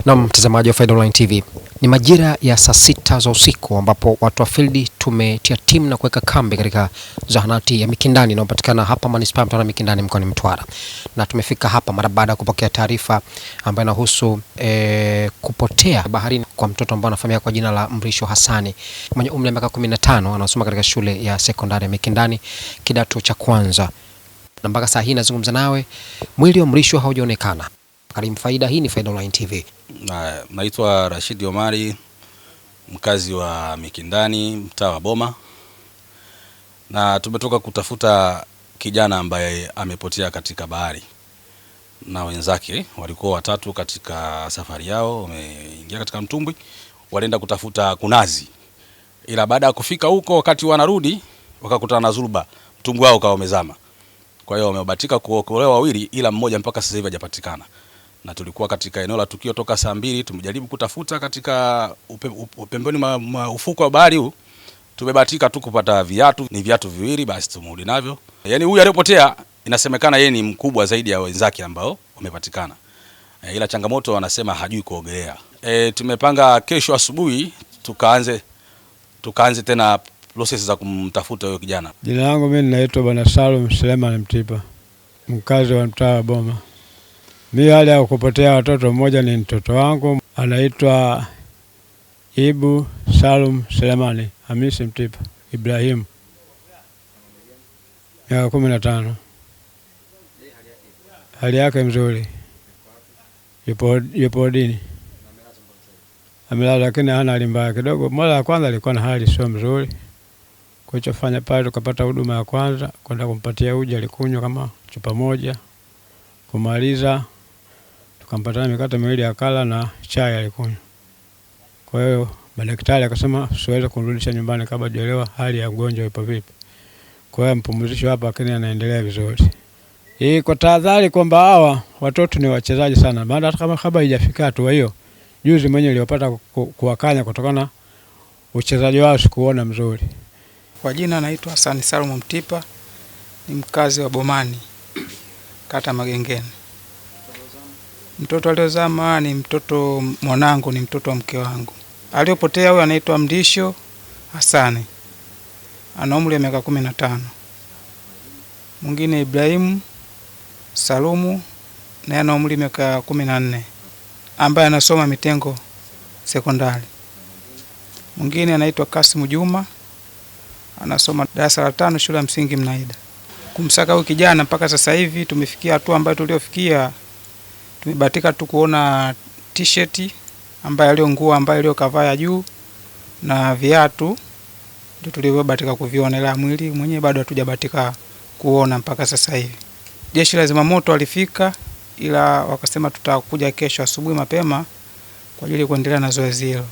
Na mtazamaji wa Faida Online TV, ni majira ya saa 6 za usiku ambapo watu wa field tumetia timu na kuweka kambi katika zahanati ya Mikindani inayopatikana hapa manispaa ya Mikindani mkoani Mtwara. Na tumefika hapa mara baada ya kupokea taarifa ambayo inahusu kupotea baharini kwa mtoto ambaye anafahamika kwa jina la Mrisho Hassani mwenye umri wa miaka 15, anasoma katika shule ya sekondari ya Mikindani kidato cha kwanza. Na mpaka saa hii nazungumza nawe, mwili wa Mrisho haujaonekana. Karim Faida, hii ni Faida Online TV. Naitwa Rashid Omari, mkazi wa Mikindani, mtaa wa Boma. Na tumetoka kutafuta kijana ambaye amepotea katika bahari. Na wenzake walikuwa watatu katika safari yao, wameingia katika mtumbwi, walienda kutafuta kunazi. Ila baada ya kufika huko, wakati wanarudi wakakutana na Zulba, mtumbwi wao ukawa umezama. Kwa hiyo wamebahatika kuokolewa wawili, ila mmoja mpaka sasa hivi hajapatikana. Na tulikuwa katika eneo la tukio toka saa 2, tumejaribu kutafuta katika pembeni mwa ufuko wa bahari huu. Tumebahatika tu kupata viatu, ni viatu viwili basi tumurudi navyo. Yaani huyu aliyopotea inasemekana yeye ni mkubwa zaidi ya wenzake ambao wamepatikana. Ila changamoto wanasema hajui kuogelea. Tumepanga kesho asubuhi tukaanze tena process za kumtafuta huyo kijana. Jina langu mimi naitwa Bwana Salum Suleiman Mtipa, mkazi wa mtaa wa Boma. Mimi hali ya kupotea watoto, mmoja ni mtoto wangu anaitwa Ibu Salum Suleiman Hamisi Mtipa Ibrahim, miaka 15. Hali yake mzuri, yupo dini, amelala lakini hana hali mbaya kidogo. Mara ya kwanza alikuwa na hali sio mzuri, kuchofanya pale tukapata huduma ya kwanza, kwenda kumpatia uji, alikunywa kama chupa moja, kumaliza tukampatia mikate miwili akala na chai alikunywa. Kwa hiyo madaktari akasema siweze kumrudisha nyumbani kabla hajaelewa hali ya mgonjwa ipo vipi. Kwa hiyo mpumzisho hapa, lakini anaendelea vizuri. Hii kwa tahadhari kwamba hawa watoto ni wachezaji sana. Baada hata kama kabla haijafika hatua hiyo, juzi mwenyewe nilipata kuwakanya kutokana na uchezaji wao sikuona mzuri. Kwa jina naitwa Hassan Salum Mtipa, ni mkazi wa Bomani, kata Magengeni. Mtoto aliozama ni mtoto mwanangu, ni mtoto wa mke wangu. Aliyopotea huyo anaitwa Mrisho Hassani, ana umri wa miaka 15. Mwingine Ibrahim Salumu, naye ana umri wa miaka 14, ambaye anasoma Mitengo sekondari. Mwingine anaitwa Kasim Juma, anasoma darasa la 5 shule ya msingi Mnaida. Kumsaka huyu kijana mpaka sasa hivi tumefikia hatua ambayo tuliofikia, tumebahatika tu kuona t-shirt ambayo nguo ambayo kavaa ya juu na viatu, ndio tulivyobahatika kuviona, ila mwili mwenyewe bado hatujabahatika kuona mpaka sasa hivi. Jeshi la zimamoto walifika, ila wakasema tutakuja kesho asubuhi mapema kwa ajili ya kuendelea na zoezi hilo.